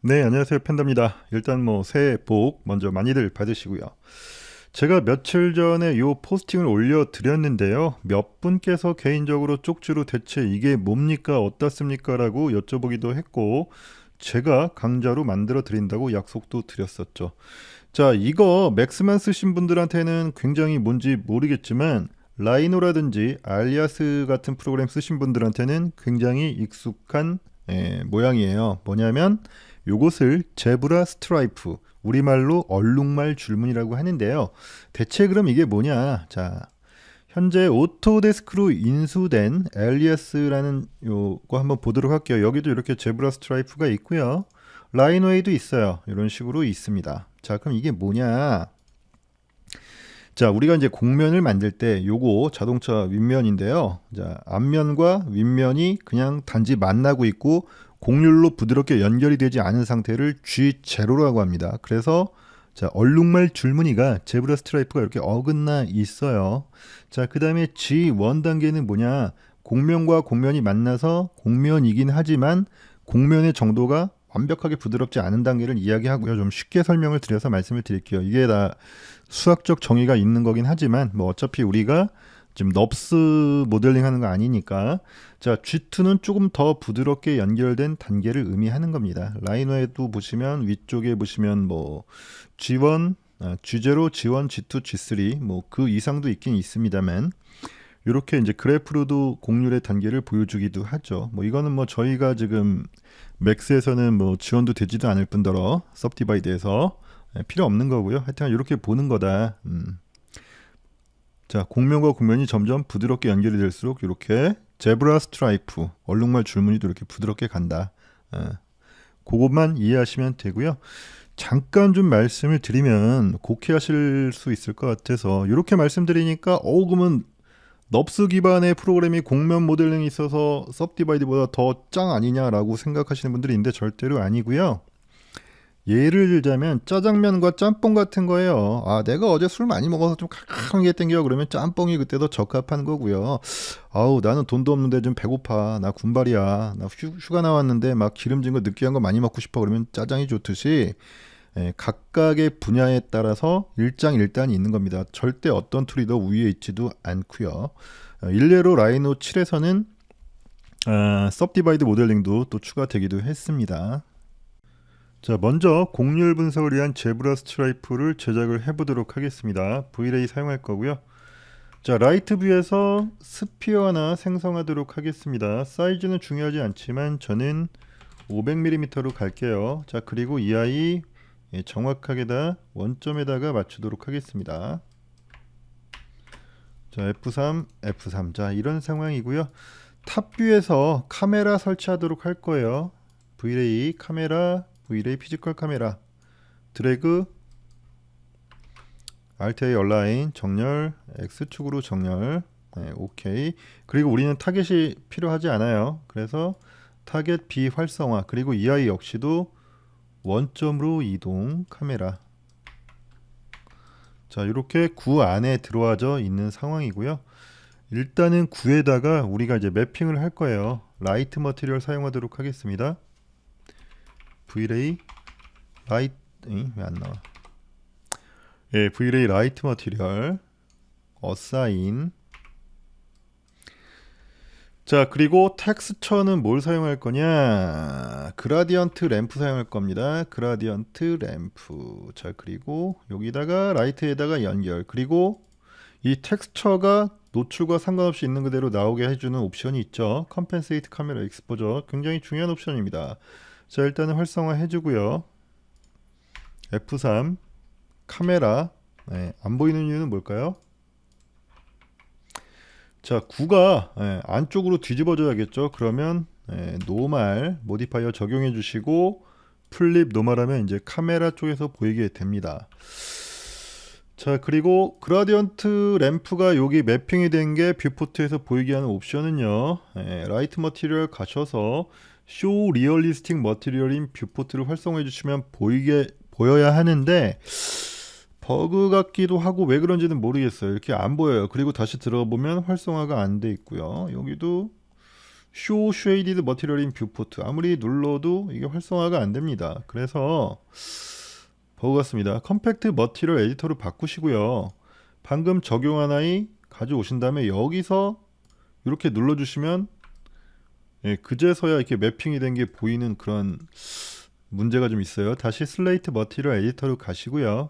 네, 안녕하세요. 팬더입니다. 일단 새해 복 먼저 많이들 받으시고요. 제가 며칠 전에 요 포스팅을 올려드렸는데요. 몇 분께서 개인적으로 쪽지로 대체 이게 뭡니까 어떻습니까 라고 여쭤보기도 했고, 제가 강좌로 만들어 드린다고 약속도 드렸었죠. 자, 이거 맥스만 쓰신 분들한테는 굉장히 뭔지 모르겠지만 라이노라든지 알리아스 같은 프로그램 쓰신 분들한테는 굉장히 익숙한 모양이에요. 뭐냐면 요것을 제브라 스트라이프, 우리말로 얼룩말 줄무늬라고 하는데요. 대체 그럼 이게 뭐냐? 자, 현재 오토데스크로 인수된 알리아스라는 요거 한번 보도록 할게요. 여기도 이렇게 제브라 스트라이프가 있고요. 라이노에도 있어요. 이런 식으로 있습니다. 자, 그럼 이게 뭐냐? 자, 우리가 이제 곡면을 만들 때 요거 자동차 윗면인데요. 자, 앞면과 윗면이 그냥 단지 만나고 있고 곡률로 부드럽게 연결이 되지 않은 상태를 G0라고 합니다. 그래서 자, 얼룩말 줄무늬가 제브라 스트라이프가 이렇게 어긋나 있어요. 자, 그 다음에 G1 단계는 뭐냐? 곡면과 곡면이 만나서 곡면이긴 하지만 곡면의 정도가 완벽하게 부드럽지 않은 단계를 이야기하고요. 좀 쉽게 설명을 드려서 말씀을 드릴게요. 이게 다 수학적 정의가 있는 거긴 하지만 어차피 우리가 지금 넙스 모델링 하는 거 아니니까. 자, G2는 조금 더 부드럽게 연결된 단계를 의미하는 겁니다. 라이노에도 보시면 위쪽에 보시면 G1, G0, G1, G2, G3 그 이상도 있긴 있습니다만 이렇게 이제 그래프로도 곡률의 단계를 보여주기도 하죠. 이거는 저희가 지금 맥스에서는 지원도 되지도 않을 뿐더러 섭디바이드에서 필요 없는 거고요. 하여튼 이렇게 보는 거다. 자, 곡면과 곡면이 점점 부드럽게 연결이 될수록 이렇게 제브라 스트라이프, 얼룩말 줄무늬도 이렇게 부드럽게 간다. 그것만 이해하시면 되고요. 잠깐 좀 말씀을 드리면 곡해하실 수 있을 것 같아서 이렇게 말씀드리니까 그러면 넙스 기반의 프로그램이 곡면 모델링이 있어서 섭디바이드보다 더 짱 아니냐라고 생각하시는 분들이 있는데 절대로 아니고요. 예를 들자면 짜장면과 짬뽕 같은 거예요. 아, 내가 어제 술 많이 먹어서 좀 칼칼하게 땡겨 그러면 짬뽕이 그때 더 적합한 거고요. 아우, 나는 돈도 없는데 좀 배고파. 나 군발이야. 나 휴가 나왔는데 막 기름진 거 느끼한 거 많이 먹고 싶어 그러면 짜장이 좋듯이 각각의 분야에 따라서 일장일단이 있는 겁니다. 절대 어떤 툴이 더 우위에 있지도 않고요. 일례로 라이노 7에서는 섭디바이드 모델링도 또 추가되기도 했습니다. 자, 먼저 곡률 분석을 위한 제브라 스트라이프를 제작을 해보도록 하겠습니다. V-Ray 사용할 거고요. 자, 라이트 뷰에서 스피어 하나 생성하도록 하겠습니다. 사이즈는 중요하지 않지만 저는 500mm로 갈게요. 자, 그리고 이 아이 정확하게 다 원점에다가 맞추도록 하겠습니다. 자, F3, F3. 자, 이런 상황이고요. 탑뷰에서 카메라 설치하도록 할 거예요. V-Ray 카메라, V-Ray 피지컬 카메라, 드래그, Alt-A 얼라인, 정렬, X축으로 정렬, 오케이. 그리고 우리는 타겟이 필요하지 않아요. 그래서 타겟 비활성화, 그리고 이 아이 역시도 원점으로 이동 카메라. 자, 이렇게 구 안에 들어와져 있는 상황이고요. 일단은 구에다가 우리가 이제 매핑을 할 거예요. 라이트 머티리얼 사용하도록 하겠습니다. V-Ray 라이트, 왜 안 나와? 예, V-Ray 라이트 머티리얼 어사인. 자, 그리고 텍스처는 뭘 사용할 거냐? 그라디언트 램프 사용할 겁니다. 그라디언트 램프. 자, 그리고 여기다가 라이트에다가 연결. 그리고 이 텍스처가 노출과 상관없이 있는 그대로 나오게 해주는 옵션이 있죠. 컴펜세이트 카메라 익스포저. 굉장히 중요한 옵션입니다. 자, 일단은 활성화 해주고요. F3 카메라. 안 보이는 이유는 뭘까요? 자, 구가 안쪽으로 뒤집어져야겠죠. 그러면 노말 모디파이어 적용해 주시고 플립 노말하면 이제 카메라 쪽에서 보이게 됩니다. 자, 그리고 그라디언트 램프가 여기 매핑이 된 게 뷰포트에서 보이게 하는 옵션은요. 라이트 머티리얼 가셔서 쇼 리얼리스틱 머티리얼인 뷰포트를 활성화해 주시면 보여야 하는데 버그 같기도 하고 왜 그런지는 모르겠어요. 이렇게 안 보여요. 그리고 다시 들어가 보면 활성화가 안 돼 있고요. 여기도 Show Shaded Material in Viewport. 아무리 눌러도 이게 활성화가 안 됩니다. 그래서 버그 같습니다. 컴팩트 머티리얼 에디터로 바꾸시고요. 방금 적용한 아이 가져오신 다음에 여기서 이렇게 눌러주시면 그제서야 이렇게 매핑이 된 게 보이는 그런 문제가 좀 있어요. 다시 슬레이트 머티리얼 에디터로 가시고요.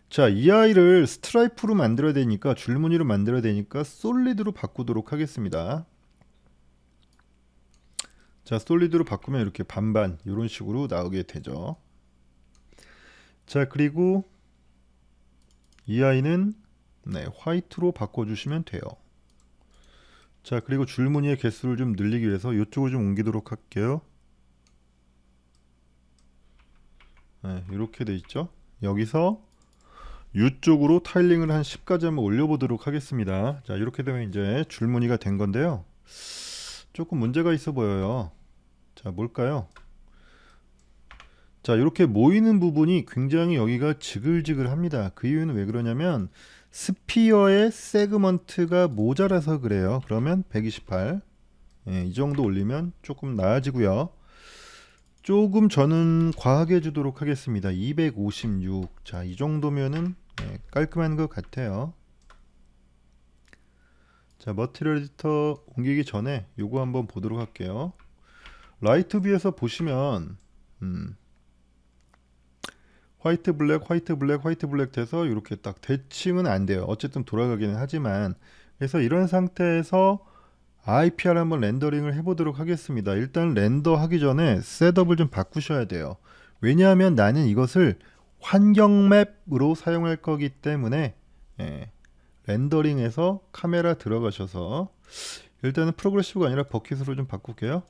자, 이 아이를 스트라이프로 만들어야 되니까, 줄무늬로 만들어야 되니까 솔리드로 바꾸도록 하겠습니다. 자, 솔리드로 바꾸면 이렇게 반반 이런 식으로 나오게 되죠. 자, 그리고 이 아이는 화이트로 바꿔주시면 돼요. 자, 그리고 줄무늬의 개수를 좀 늘리기 위해서 이쪽으로 좀 옮기도록 할게요. 이렇게 돼 있죠. 여기서 이쪽으로 타일링을 한 10까지 한번 올려보도록 하겠습니다. 자, 이렇게 되면 이제 줄무늬가 된 건데요. 조금 문제가 있어 보여요. 자, 뭘까요? 자, 이렇게 모이는 부분이 굉장히 여기가 지글지글합니다. 그 이유는 왜 그러냐면 스피어의 세그먼트가 모자라서 그래요. 그러면 128, 이 정도 올리면 조금 나아지고요. 조금 저는 과하게 주도록 하겠습니다. 256. 자, 이 정도면은 깔끔한 것 같아요. 자, 머티리얼 에디터 옮기기 전에 요거 한번 보도록 할게요. 라이트 뷰에서 보시면 화이트 블랙 화이트 블랙 화이트 블랙 돼서 이렇게 딱 대칭은 안 돼요. 어쨌든 돌아가기는 하지만, 그래서 이런 상태에서 IPR 한번 렌더링을 해보도록 하겠습니다. 일단 렌더 하기 전에 셋업을 좀 바꾸셔야 돼요. 왜냐하면 나는 이것을 환경 맵으로 사용할 거기 때문에 렌더링에서 카메라 들어가셔서, 일단은 프로그레시브가 아니라 버킷으로 좀 바꿀게요.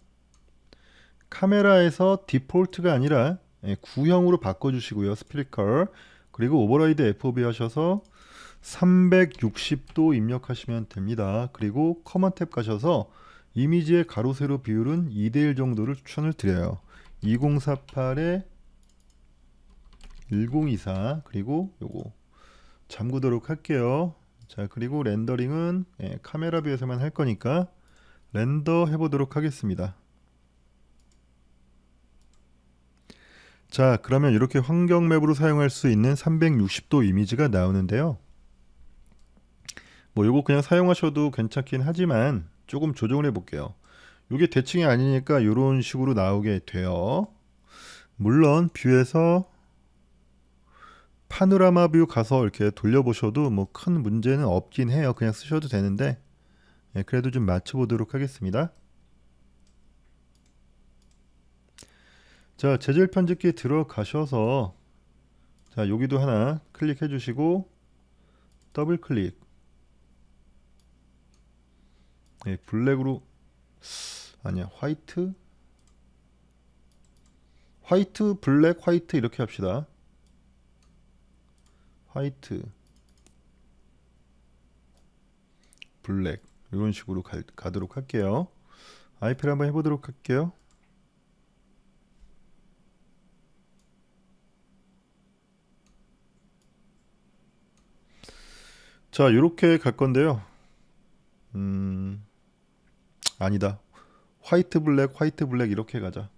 카메라에서 디폴트가 아니라 구형으로 바꿔주시고요. 스플릿 컬, 그리고 오버라이드 FOV 하셔서 360도 입력하시면 됩니다. 그리고 커먼 탭 가셔서 이미지의 가로 세로 비율은 2:1 정도를 추천을 드려요. 2048에 1024, 그리고 요거 잠그도록 할게요. 자, 그리고 렌더링은 카메라 뷰에서만 할 거니까 렌더 해보도록 하겠습니다. 자, 그러면 이렇게 환경 맵으로 사용할 수 있는 360도 이미지가 나오는데요. 뭐 요거 그냥 사용하셔도 괜찮긴 하지만 조금 조정을 해 볼게요. 이게 대칭이 아니니까 이런 식으로 나오게 돼요. 물론 뷰에서 파노라마 뷰 가서 이렇게 돌려보셔도 뭐 큰 문제는 없긴 해요. 그냥 쓰셔도 되는데 그래도 좀 맞춰보도록 하겠습니다. 자, 재질 편집기 들어가셔서, 자, 여기도 하나 클릭해 주시고 더블 클릭. 블랙으로, 아니야, 화이트, 블랙, 화이트 이렇게 합시다. 화이트, 블랙 이런 식으로 가도록 할게요. 아이패드 한번 해보도록 할게요. 자, 이렇게 갈 건데요. 아니다. 화이트 블랙 이렇게 가자.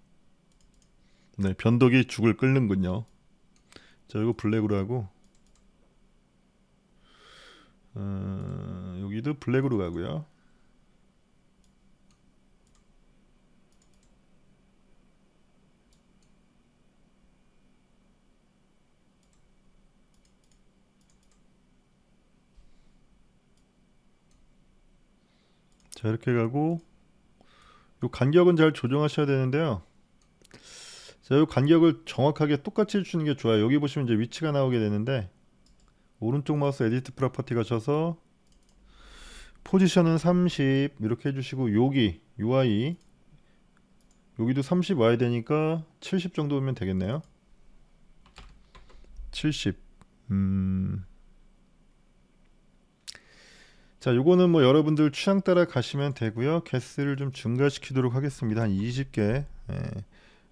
네, 변덕이 죽을 끓는군요. 자, 이거 블랙으로 하고, 여기도 블랙으로 가고요. 자, 이렇게 가고, 요 간격은 잘 조정하셔야 되는데요. 자, 요 간격을 정확하게 똑같이 해주시는 게 좋아요. 여기 보시면 이제 위치가 나오게 되는데, 오른쪽 마우스 에디트 프로퍼티 가셔서 포지션은 30 이렇게 해주시고, 여기 UI 여기도 30 와야 되니까 70 정도 오면 되겠네요. 70. 자, 요거는 뭐 여러분들 취향 따라 가시면 되고요. 개수를 좀 증가시키도록 하겠습니다. 한 20개.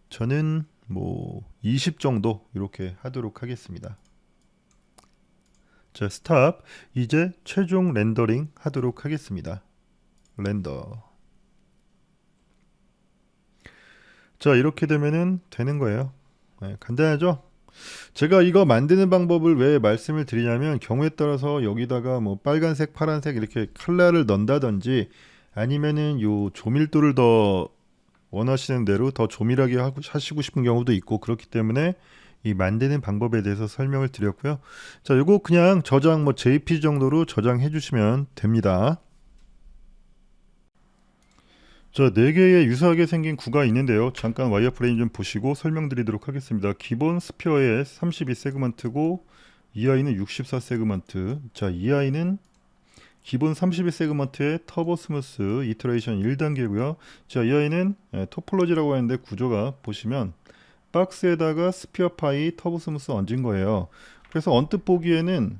저는 뭐 20 정도 이렇게 하도록 하겠습니다. 자, 스탑. 이제 최종 렌더링 하도록 하겠습니다. 렌더. 자, 이렇게 되면은 되는 거예요. 간단하죠? 제가 이거 만드는 방법을 왜 말씀을 드리냐면 경우에 따라서 여기다가 뭐 빨간색, 파란색 이렇게 컬러를 넣는다든지 아니면은 요 조밀도를 더 원하시는 대로 더 조밀하게 하시고 싶은 경우도 있고 그렇기 때문에 이 만드는 방법에 대해서 설명을 드렸고요. 자, 요거 그냥 저장 뭐 JPG 정도로 저장해 주시면 됩니다. 자, 4개의 유사하게 생긴 구가 있는데요. 잠깐 와이어프레임 좀 보시고 설명드리도록 하겠습니다. 기본 스피어의 32세그먼트고 이 아이는 64세그먼트. 자, 이 아이는 기본 32세그먼트의 터보 스무스 이터레이션 1단계고요. 자, 이 아이는 토폴로지라고 하는데 구조가 보시면 박스에다가 스피어 파이 터보 스무스 얹은 거예요. 그래서 언뜻 보기에는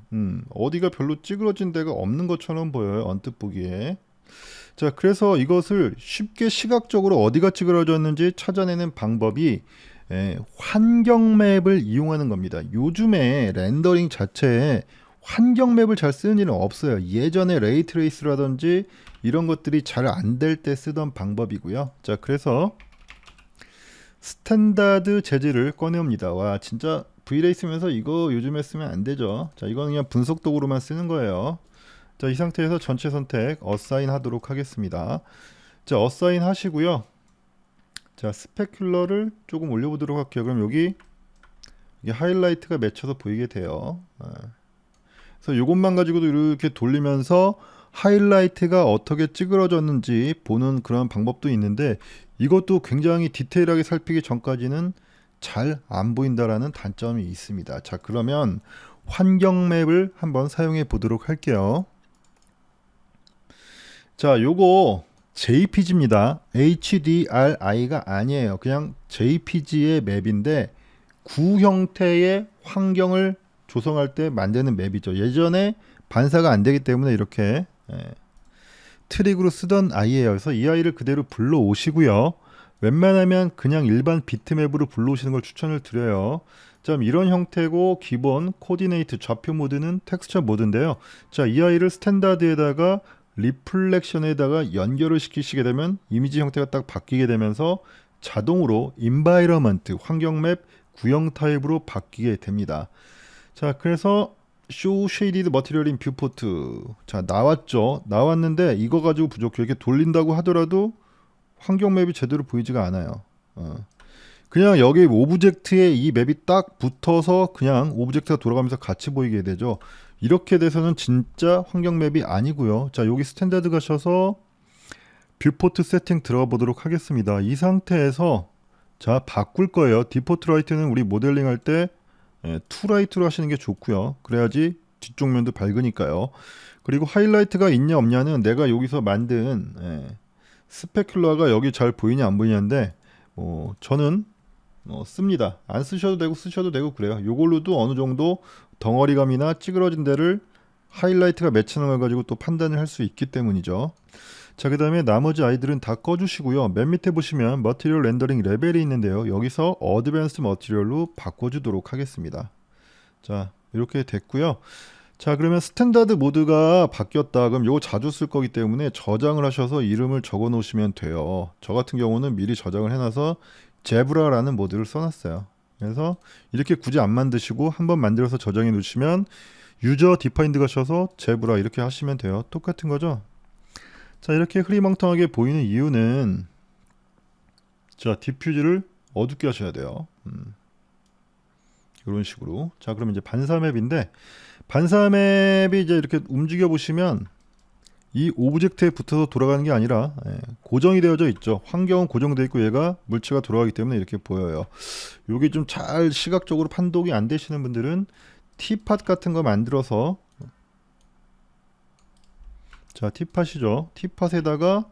어디가 별로 찌그러진 데가 없는 것처럼 보여요. 언뜻 보기에. 자, 그래서 이것을 쉽게 시각적으로 어디가 찌그러졌는지 찾아내는 방법이 환경 맵을 이용하는 겁니다. 요즘에 렌더링 자체에 환경 맵을 잘 쓰는 일은 없어요. 예전에 레이트레이스라든지 이런 것들이 잘 안 될 때 쓰던 방법이고요. 자, 그래서 스탠다드 재질을 꺼내옵니다. 와, 진짜 V레이 쓰면서 이거 요즘에 쓰면 안 되죠. 자, 이거는 그냥 분석 도구로만 쓰는 거예요. 자, 이 상태에서 전체 선택 어사인 하도록 하겠습니다. 자, 어사인 하시고요. 자, 스페큘러를 조금 올려보도록 할게요. 그럼 여기 이게 하이라이트가 맺혀서 보이게 돼요. 그래서 이것만 가지고도 이렇게 돌리면서 하이라이트가 어떻게 찌그러졌는지 보는 그런 방법도 있는데 이것도 굉장히 디테일하게 살피기 전까지는 잘 안 보인다라는 단점이 있습니다. 자, 그러면 환경 맵을 한번 사용해 보도록 할게요. 자, 요거 JPG입니다. HDRI가 아니에요. 그냥 JPG의 맵인데 구 형태의 환경을 조성할 때 만드는 맵이죠. 예전에 반사가 안 되기 때문에 이렇게 트릭으로 쓰던 아이예요. 그래서 이 아이를 그대로 불러오시고요. 웬만하면 그냥 일반 비트맵으로 불러오시는 걸 추천을 드려요. 자, 이런 형태고 기본 코디네이트 좌표 모드는 텍스처 모드인데요. 자, 이 아이를 스탠다드에다가 리플렉션에다가 연결을 시키시게 되면 이미지 형태가 딱 바뀌게 되면서 자동으로 인바이러먼트 환경맵 구형 타입으로 바뀌게 됩니다. 자, 그래서 쇼 쉐이디드 머티리얼 인 뷰포트 자, 나왔죠. 나왔는데 이거 가지고 부족해요. 이렇게 돌린다고 하더라도 환경맵이 제대로 보이지가 않아요. 그냥 여기 오브젝트에 이 맵이 딱 붙어서 그냥 오브젝트가 돌아가면서 같이 보이게 되죠. 이렇게 돼서는 진짜 환경 맵이 아니고요. 자, 여기 스탠다드 가셔서 뷰포트 세팅 들어가 보도록 하겠습니다. 이 상태에서 자, 바꿀 거예요. 디포트 라이트는 우리 모델링 할 때 투 라이트로 하시는 게 좋고요. 그래야지 뒤쪽 면도 밝으니까요. 그리고 하이라이트가 있냐 없냐는 내가 여기서 만든 스페큘러가 여기 잘 보이냐 안 보이냐인데 저는 씁니다. 안 쓰셔도 되고 쓰셔도 되고 그래요. 요걸로도 어느 정도 덩어리감이나 찌그러진 데를 하이라이트가 맺히는 걸 가지고 또 판단을 할 수 있기 때문이죠. 자, 그 다음에 나머지 아이들은 다 꺼주시고요. 맨 밑에 보시면 머티리얼 렌더링 레벨이 있는데요. 여기서 어드밴스드 머티리얼로 바꿔주도록 하겠습니다. 자, 이렇게 됐고요. 자, 그러면 스탠다드 모드가 바뀌었다. 그럼 요거 자주 쓸 거기 때문에 저장을 하셔서 이름을 적어 놓으시면 돼요. 저 같은 경우는 미리 저장을 해놔서 제브라라는 모드를 써놨어요. 그래서 이렇게 굳이 안 만드시고 한번 만들어서 저장해 놓으시면 유저 디파인드 가셔서 제브라 이렇게 하시면 돼요. 똑같은 거죠. 자, 이렇게 흐리멍텅하게 보이는 이유는 자, 디퓨즈를 어둡게 하셔야 돼요. 이런 식으로. 자, 그럼 이제 반사 맵인데 반사 맵이 이제 이렇게 움직여 보시면 이 오브젝트에 붙어서 돌아가는 게 아니라 고정이 되어져 있죠. 환경은 고정되어 있고 얘가 물체가 돌아가기 때문에 이렇게 보여요. 요게 좀 잘 시각적으로 판독이 안 되시는 분들은 티팟 같은 거 만들어서 자, 티팟이죠. 티팟에다가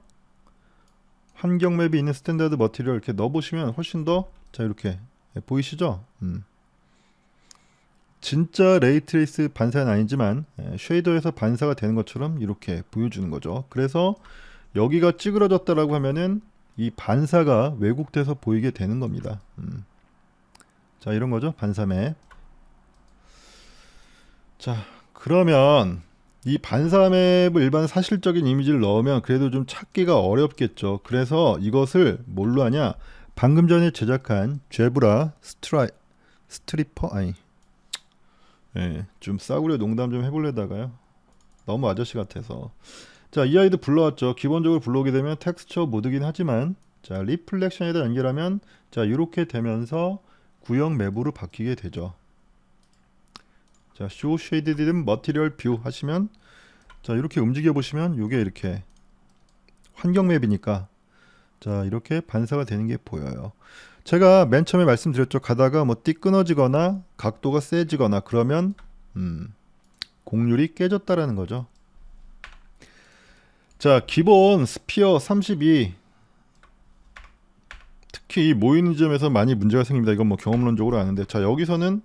환경 맵이 있는 스탠다드 머티리얼 이렇게 넣어보시면 훨씬 더 자, 이렇게 보이시죠? 진짜 레이트레이스 반사는 아니지만 쉐이더에서 반사가 되는 것처럼 이렇게 보여주는 거죠. 그래서 여기가 찌그러졌다라고 하면은 이 반사가 왜곡돼서 보이게 되는 겁니다. 자, 이런 거죠. 반사 맵. 자, 그러면 이 반사 맵을 일반 사실적인 이미지를 넣으면 그래도 좀 찾기가 어렵겠죠. 그래서 이것을 뭘로 하냐? 방금 전에 제작한 제브라 스트리퍼 아니 좀 싸구려 농담 좀 해보려다가요 너무 아저씨 같아서. 자, 이 아이도 불러왔죠. 기본적으로 불러오게 되면 텍스처 모드긴 하지만 자 리플렉션에다 연결하면 자 이렇게 되면서 구형 맵으로 바뀌게 되죠. 자 show shaded material view 하시면 자 이렇게 움직여 보시면 이게 이렇게 환경 맵이니까 자 이렇게 반사가 되는 게 보여요. 제가 맨 처음에 말씀드렸죠. 가다가 뭐 띠 끊어지거나 각도가 세지거나 그러면 곡률이 깨졌다라는 거죠. 자 기본 스피어 32 특히 이 모이는 점에서 많이 문제가 생깁니다. 이건 뭐 경험론적으로 아는데 자 여기서는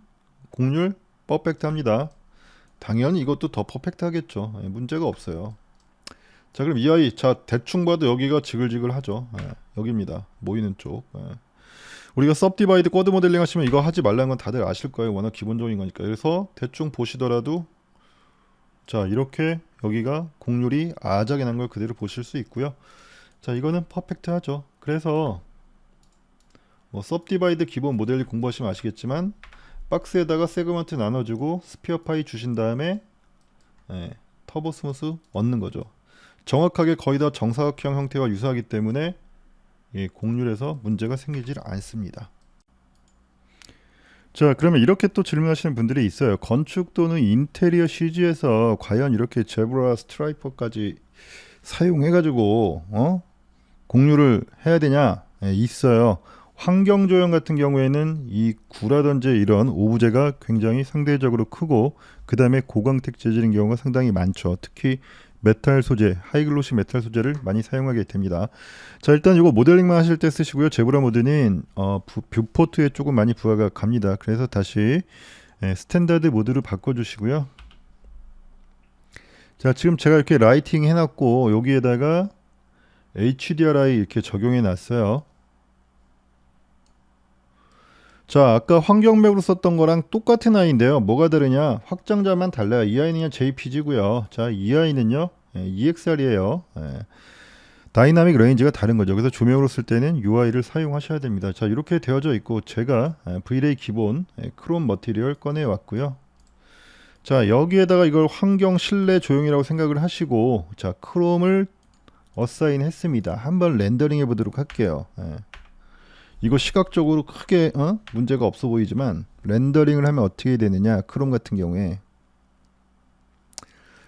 곡률 퍼펙트 합니다. 당연히 이것도 더 퍼펙트 하겠죠. 문제가 없어요. 자 그럼 이 아이 자 대충 봐도 여기가 지글지글 하죠. 여기입니다. 모이는 쪽. 우리가 subdivide 쿼드 모델링 하시면 이거 하지 말라는 건 다들 아실 거예요. 워낙 기본적인 거니까. 그래서 대충 보시더라도 자 이렇게 여기가 곡률이 아작이 난 걸 그대로 보실 수 있고요. 자 이거는 퍼펙트 하죠. 그래서 뭐 subdivide 기본 모델링 공부하시면 아시겠지만 박스에다가 세그먼트 나눠주고 스피어 파이 주신 다음에 터보 스무스 얻는 거죠. 정확하게 거의 다 정사각형 형태와 유사하기 때문에 곡률에서 문제가 생기질 않습니다. 자 그러면 이렇게 또 질문하시는 분들이 있어요. 건축 또는 인테리어 CG에서 과연 이렇게 제브라 스트라이퍼까지 사용해가지고 곡률을 해야 되냐? 있어요. 환경 조형 같은 경우에는 이 구라든지 이런 오브제가 굉장히 상대적으로 크고 그 다음에 고광택 재질인 경우가 상당히 많죠. 특히 메탈 소재, 하이글로시 메탈 소재를 많이 사용하게 됩니다. 자 일단 이거 모델링만 하실 때 쓰시고요. 제브라 모드는 뷰포트에 조금 많이 부하가 갑니다. 그래서 다시 스탠다드 모드로 바꿔주시고요. 자 지금 제가 이렇게 라이팅 해놨고 여기에다가 HDRI 이렇게 적용해 놨어요. 자 아까 환경맵으로 썼던 거랑 똑같은 아이인데요. 뭐가 다르냐? 확장자만 달라요. 이 아이는 JPG고요. 자 이 아이는요 EXR이에요. 다이나믹 레인지가 다른 거죠. 그래서 조명으로 쓸 때는 UI를 사용하셔야 됩니다. 자 이렇게 되어져 있고 제가 V-Ray 기본 크롬 머티리얼 꺼내 왔고요. 자 여기에다가 이걸 환경 실내 조형이라고 생각을 하시고 자 크롬을 어사인 했습니다. 한번 렌더링 해보도록 할게요. 이거 시각적으로 크게 문제가 없어 보이지만 렌더링을 하면 어떻게 되느냐 크롬 같은 경우에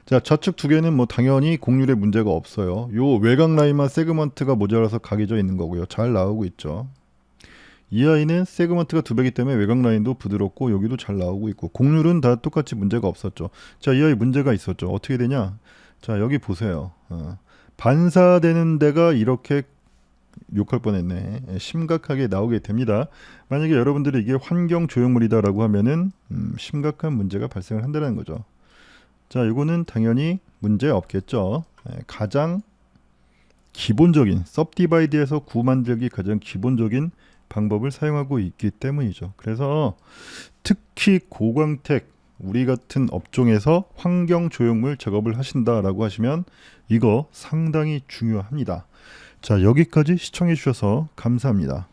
자 좌측 두 개는 뭐 당연히 곡률에 문제가 없어요. 요 외곽 라인만 세그먼트가 모자라서 각이져 있는 거고요. 잘 나오고 있죠. 이 아이는 세그먼트가 두 배이기 때문에 외곽 라인도 부드럽고 여기도 잘 나오고 있고 곡률은 다 똑같이 문제가 없었죠. 자 이 아이 문제가 있었죠. 어떻게 되냐 자 여기 보세요. 반사되는 데가 이렇게 욕할 뻔했네. 심각하게 나오게 됩니다. 만약에 여러분들이 이게 환경 조형물이다 라고 하면은 심각한 문제가 발생을 한다는 거죠. 자 이거는 당연히 문제 없겠죠. 가장 기본적인 subdivide에서 구 만들기 가장 기본적인 방법을 사용하고 있기 때문이죠. 그래서 특히 고광택 우리 같은 업종에서 환경 조형물 작업을 하신다라고 하시면 이거 상당히 중요합니다. 자 여기까지 시청해 주셔서 감사합니다.